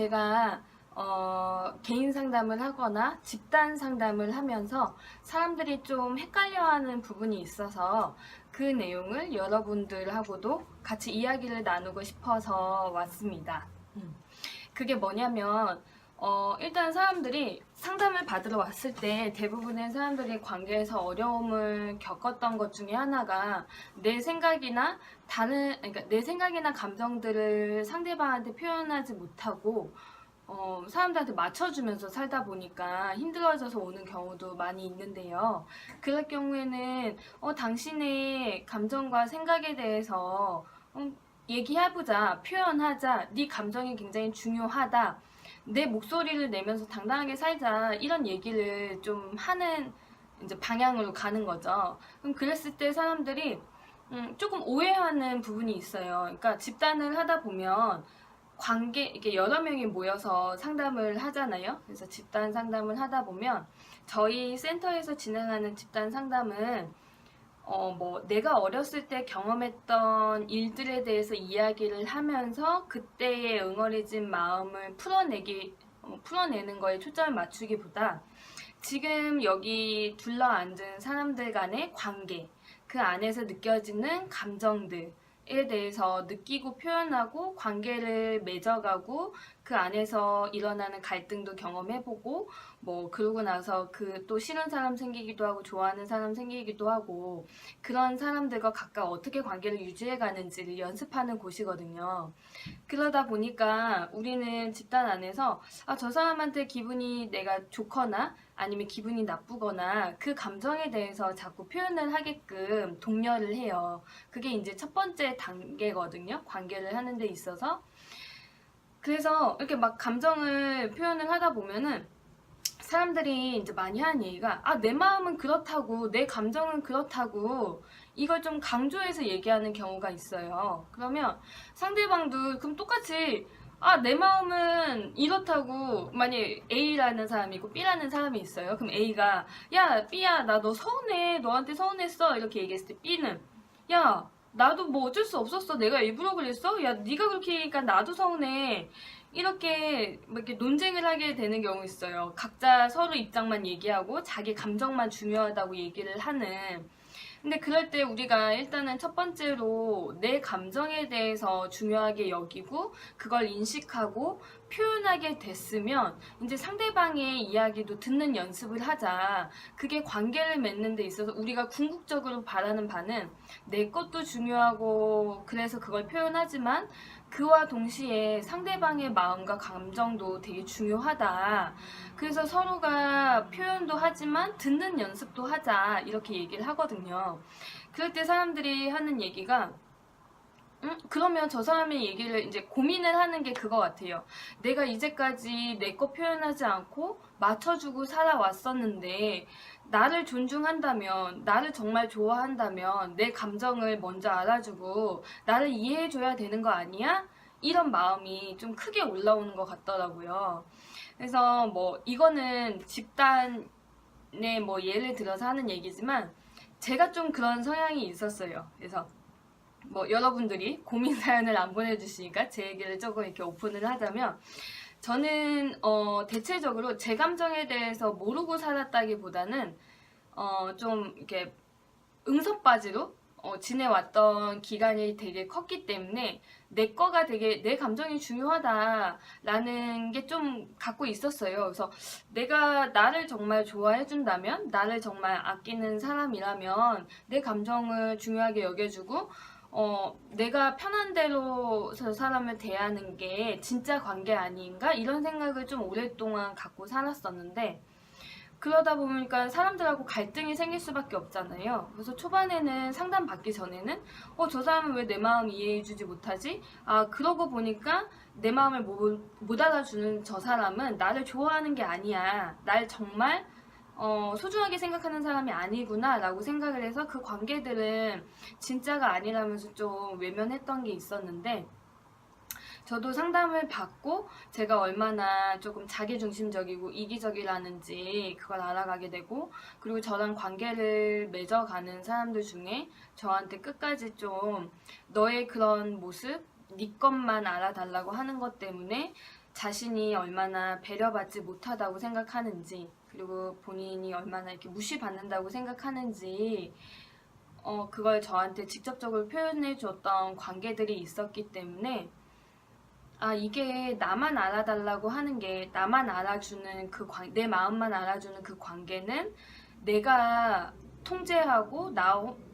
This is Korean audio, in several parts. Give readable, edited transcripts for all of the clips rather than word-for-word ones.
제가 개인 상담을 하거나 집단 상담을 하면서 사람들이 좀 헷갈려하는 부분이 있어서 그 내용을 여러분들하고도 같이 이야기를 나누고 싶어서 왔습니다. 그게 뭐냐면 일단 사람들이 상담을 받으러 왔을 때 대부분의 사람들이 관계에서 어려움을 겪었던 것 중에 하나가 내 생각이나 그러니까 내 생각이나 감정들을 상대방한테 표현하지 못하고 사람들한테 맞춰주면서 살다 보니까 힘들어져서 오는 경우도 많이 있는데요. 그럴 경우에는 당신의 감정과 생각에 대해서 얘기해보자, 표현하자, 네 감정이 굉장히 중요하다, 내 목소리를 내면서 당당하게 살자, 이런 얘기를 좀 하는 이제 방향으로 가는 거죠. 그럼 그랬을 때 사람들이 조금 오해하는 부분이 있어요. 그러니까 집단을 하다 보면 이렇게 여러 명이 모여서 상담을 하잖아요. 그래서 집단 상담을 하다 보면 저희 센터에서 진행하는 집단 상담은 내가 어렸을 때 경험했던 일들에 대해서 이야기를 하면서 그때의 응어리진 마음을 풀어내는 거에 초점을 맞추기보다 지금 여기 둘러앉은 사람들 간의 관계, 그 안에서 느껴지는 감정들에 대해서 느끼고 표현하고 관계를 맺어가고 그 안에서 일어나는 갈등도 경험해보고 그러고 나서 그 또 싫은 사람 생기기도 하고 좋아하는 사람 생기기도 하고 그런 사람들과 각각 어떻게 관계를 유지해 가는지를 연습하는 곳이거든요. 그러다 보니까 우리는 집단 안에서 저 사람한테 기분이 내가 좋거나 아니면 기분이 나쁘거나 그 감정에 대해서 자꾸 표현을 하게끔 독려를 해요. 그게 이제 첫 번째 단계거든요. 관계를 하는 데 있어서. 그래서 이렇게 막 감정을 표현을 하다 보면은 사람들이 이제 많이 하는 얘기가 내 마음은 그렇다고, 내 감정은 그렇다고 이걸 좀 강조해서 얘기하는 경우가 있어요. 그러면 상대방도 그럼 똑같이 내 마음은 이렇다고, 만약에 A라는 사람이 있고 B라는 사람이 있어요. 그럼 A가 야 B야, 나 너 서운해, 너한테 서운했어, 이렇게 얘기했을 때 B는 야 나도 뭐 어쩔 수 없었어, 내가 일부러 그랬어, 야 네가 그렇게 하니까 나도 서운해, 이렇게 논쟁을 하게 되는 경우 있어요. 각자 서로 입장만 얘기하고 자기 감정만 중요하다고 얘기를 하는. 근데 그럴 때 우리가 일단은 첫 번째로 내 감정에 대해서 중요하게 여기고 그걸 인식하고 표현하게 됐으면 이제 상대방의 이야기도 듣는 연습을 하자. 그게 관계를 맺는 데 있어서 우리가 궁극적으로 바라는 바는 내 것도 중요하고 그래서 그걸 표현하지만 그와 동시에 상대방의 마음과 감정도 되게 중요하다. 그래서 서로가 표현도 하지만 듣는 연습도 하자, 이렇게 얘기를 하거든요. 그럴 때 사람들이 하는 얘기가 그러면 저 사람의 얘기를 이제 고민을 하는 게 그거 같아요. 내가 이제까지 내 거 표현하지 않고 맞춰주고 살아왔었는데 나를 존중한다면, 나를 정말 좋아한다면 내 감정을 먼저 알아주고 나를 이해해줘야 되는 거 아니야? 이런 마음이 좀 크게 올라오는 것 같더라고요. 그래서 이거는 집단의 예를 들어서 하는 얘기지만 제가 좀 그런 성향이 있었어요. 그래서 여러분들이 고민 사연을 안 보내주시니까 제 얘기를 조금 이렇게 오픈을 하자면, 저는 대체적으로 제 감정에 대해서 모르고 살았다기보다는 좀 이렇게 응석바지로 지내왔던 기간이 되게 컸기 때문에 내 감정이 중요하다라는 게 좀 갖고 있었어요. 그래서 내가 나를 정말 좋아해준다면, 나를 정말 아끼는 사람이라면 내 감정을 중요하게 여겨주고 내가 편한 대로 사람을 대하는 게 진짜 관계 아닌가? 이런 생각을 좀 오랫동안 갖고 살았었는데, 그러다 보니까 사람들하고 갈등이 생길 수밖에 없잖아요. 그래서 초반에는 상담 받기 전에는 저 사람은 왜 내 마음 이해해주지 못하지? 그러고 보니까 내 마음을 못 알아주는 저 사람은 나를 좋아하는 게 아니야, 날 정말 소중하게 생각하는 사람이 아니구나 라고 생각을 해서 그 관계들은 진짜가 아니라면서 좀 외면했던 게 있었는데, 저도 상담을 받고 제가 얼마나 조금 자기중심적이고 이기적이라는지 그걸 알아가게 되고, 그리고 저랑 관계를 맺어가는 사람들 중에 저한테 끝까지 좀 너의 그런 모습, 네 것만 알아달라고 하는 것 때문에 자신이 얼마나 배려받지 못하다고 생각하는지, 그리고 본인이 얼마나 이렇게 무시받는다고 생각하는지, 그걸 저한테 직접적으로 표현해 줬던 관계들이 있었기 때문에, 이게 나만 알아달라고 하는 게, 나만 알아주는 내 마음만 알아주는 그 관계는 내가 통제하고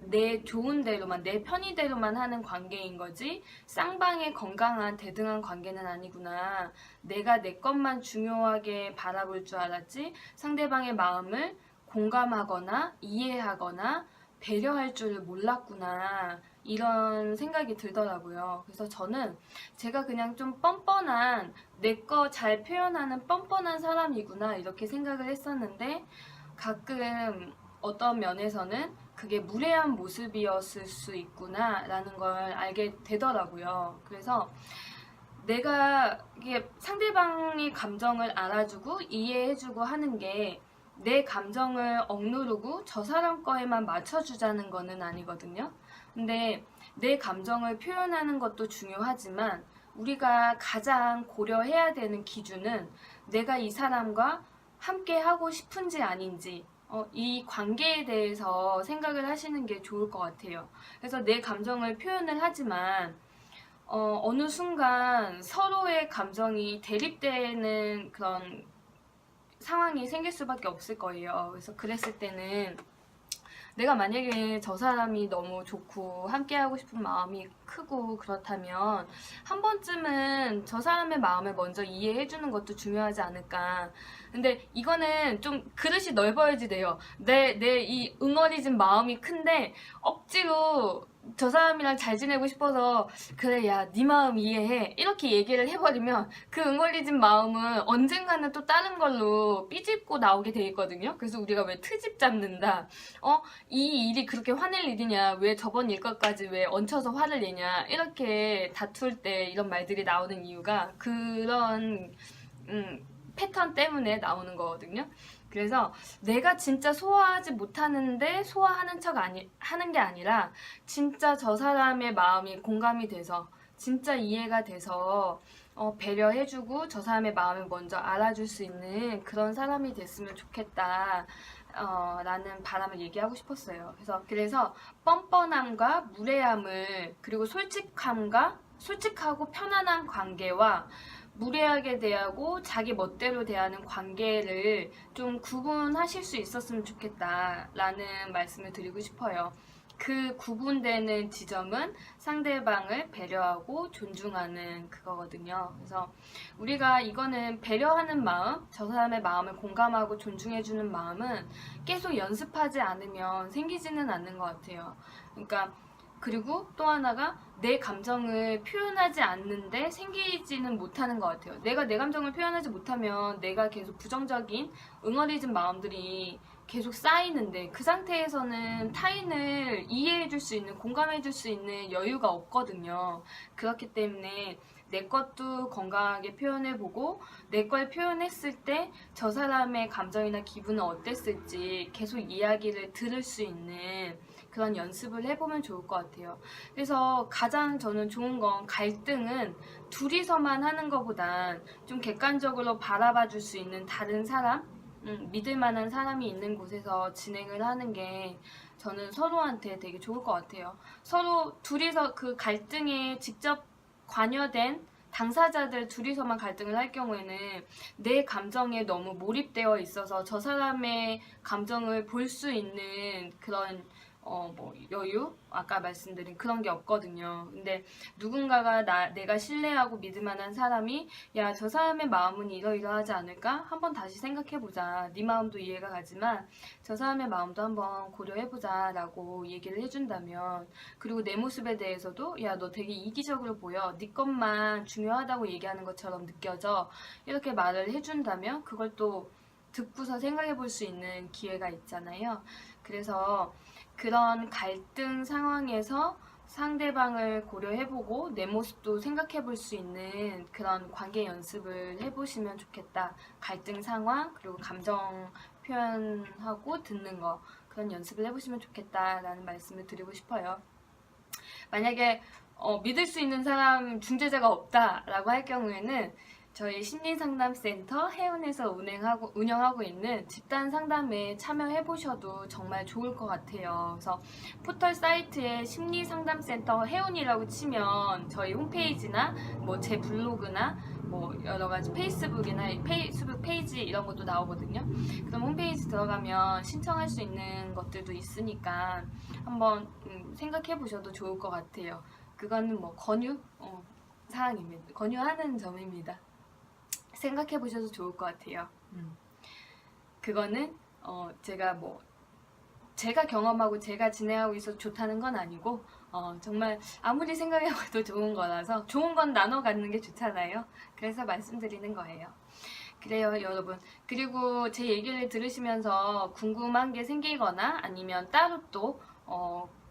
내 좋은 대로만, 내 편의대로만 하는 관계인 거지, 쌍방의 건강한 대등한 관계는 아니구나. 내가 내 것만 중요하게 바라볼 줄 알았지, 상대방의 마음을 공감하거나 이해하거나 배려할 줄 몰랐구나. 이런 생각이 들더라고요. 그래서 저는 제가 그냥 좀 뻔뻔한, 내 거 잘 표현하는 뻔뻔한 사람이구나, 이렇게 생각을 했었는데, 가끔 어떤 면에서는 그게 무례한 모습이었을 수 있구나 라는 걸 알게 되더라고요. 그래서 내가 이게 상대방의 감정을 알아주고 이해해주고 하는 게 내 감정을 억누르고 저 사람 거에만 맞춰주자는 거는 아니거든요. 근데 내 감정을 표현하는 것도 중요하지만 우리가 가장 고려해야 되는 기준은 내가 이 사람과 함께 하고 싶은지 아닌지, 이 관계에 대해서 생각을 하시는 게 좋을 것 같아요. 그래서 내 감정을 표현을 하지만 어느 순간 서로의 감정이 대립되는 그런 상황이 생길 수밖에 없을 거예요. 그래서 그랬을 때는 내가 만약에 저 사람이 너무 좋고 함께하고 싶은 마음이 크고 그렇다면 한 번쯤은 저 사람의 마음을 먼저 이해해주는 것도 중요하지 않을까. 근데 이거는 좀 그릇이 넓어야지 돼요. 내 이 응어리진 마음이 큰데 억지로 저 사람이랑 잘 지내고 싶어서 그래, 야, 네 마음 이해해, 이렇게 얘기를 해버리면 그 응어리진 마음은 언젠가는 또 다른 걸로 삐집고 나오게 돼 있거든요. 그래서 우리가 왜 트집 잡는다, 이 일이 그렇게 화낼 일이냐, 왜 저번 일 것까지 왜 얹혀서 화를 내냐, 이렇게 다툴 때 이런 말들이 나오는 이유가 그런 패턴 때문에 나오는 거거든요. 그래서 내가 진짜 소화하지 못하는데 소화하는 척 하는 게 아니라 진짜 저 사람의 마음이 공감이 돼서, 진짜 이해가 돼서 배려해주고 저 사람의 마음을 먼저 알아줄 수 있는 그런 사람이 됐으면 좋겠다 라는 바람을 얘기하고 싶었어요. 그래서 뻔뻔함과 무례함을, 그리고 솔직하고 편안한 관계와 무례하게 대하고 자기 멋대로 대하는 관계를 좀 구분하실 수 있었으면 좋겠다라는 말씀을 드리고 싶어요. 그 구분되는 지점은 상대방을 배려하고 존중하는 그거거든요. 그래서 우리가 이거는 배려하는 마음, 저 사람의 마음을 공감하고 존중해주는 마음은 계속 연습하지 않으면 생기지는 않는 것 같아요. 그러니까 그리고 또 하나가 내 감정을 표현하지 않는데 생기지는 못하는 것 같아요. 내가 내 감정을 표현하지 못하면 내가 계속 부정적인 응어리진 마음들이 계속 쌓이는데, 그 상태에서는 타인을 이해해줄 수 있는, 공감해줄 수 있는 여유가 없거든요. 그렇기 때문에 내 것도 건강하게 표현해보고, 내 걸 표현했을 때 저 사람의 감정이나 기분은 어땠을지 계속 이야기를 들을 수 있는 그런 연습을 해보면 좋을 것 같아요. 그래서 가장 저는 좋은 건, 갈등은 둘이서만 하는 것보단 좀 객관적으로 바라봐 줄 수 있는 다른 사람, 믿을 만한 사람이 있는 곳에서 진행을 하는 게 저는 서로한테 되게 좋을 것 같아요. 서로 둘이서 그 갈등에 직접 관여된 당사자들 둘이서만 갈등을 할 경우에는 내 감정에 너무 몰입되어 있어서 저 사람의 감정을 볼 수 있는 그런 여유? 아까 말씀드린 그런 게 없거든요. 근데 누군가가 내가 신뢰하고 믿을 만한 사람이, 야, 저 사람의 마음은 이러이러하지 않을까? 한번 다시 생각해보자. 네 마음도 이해가 가지만 저 사람의 마음도 한번 고려해보자 라고 얘기를 해준다면, 그리고 내 모습에 대해서도, 야, 너 되게 이기적으로 보여, 네 것만 중요하다고 얘기하는 것처럼 느껴져, 이렇게 말을 해준다면 그걸 또 듣고서 생각해볼 수 있는 기회가 있잖아요. 그래서 그런 갈등 상황에서 상대방을 고려해보고 내 모습도 생각해볼 수 있는 그런 관계 연습을 해보시면 좋겠다. 갈등 상황, 그리고 감정 표현하고 듣는 거, 그런 연습을 해보시면 좋겠다라는 말씀을 드리고 싶어요. 만약에 믿을 수 있는 사람, 중재자가 없다라고 할 경우에는 저희 심리상담센터 해운에서 운영하고 있는 집단 상담에 참여해 보셔도 정말 좋을 것 같아요. 그래서 포털 사이트에 심리상담센터 해운이라고 치면 저희 홈페이지나 뭐 제 블로그나 뭐 여러 가지 페이스북이나 페이스북 페이지 이런 것도 나오거든요. 그럼 홈페이지 들어가면 신청할 수 있는 것들도 있으니까 한번 생각해 보셔도 좋을 것 같아요. 그거는 뭐 사항입니다. 권유하는 점입니다. 생각해 보셔도 좋을 것 같아요. 그거는 제가 경험하고 제가 진행하고 있어서 좋다는 건 아니고 정말 아무리 생각해봐도 좋은 거라서 좋은 건 나눠 갖는 게 좋잖아요. 그래서 말씀드리는 거예요. 그래요, 여러분. 그리고 제 얘기를 들으시면서 궁금한 게 생기거나 아니면 따로 또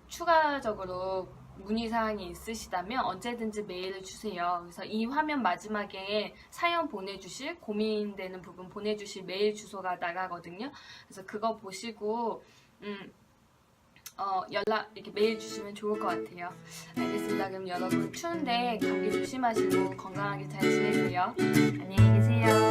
추가적으로 문의사항이 있으시다면 언제든지 메일을 주세요. 그래서 이 화면 마지막에 사연 보내주실, 고민되는 부분 보내주실 메일 주소가 나가거든요. 그래서 그거 보시고 이렇게 메일 주시면 좋을 것 같아요. 알겠습니다. 그럼 여러분 추운데 감기 조심하시고 건강하게 잘 지내세요. 안녕히 계세요.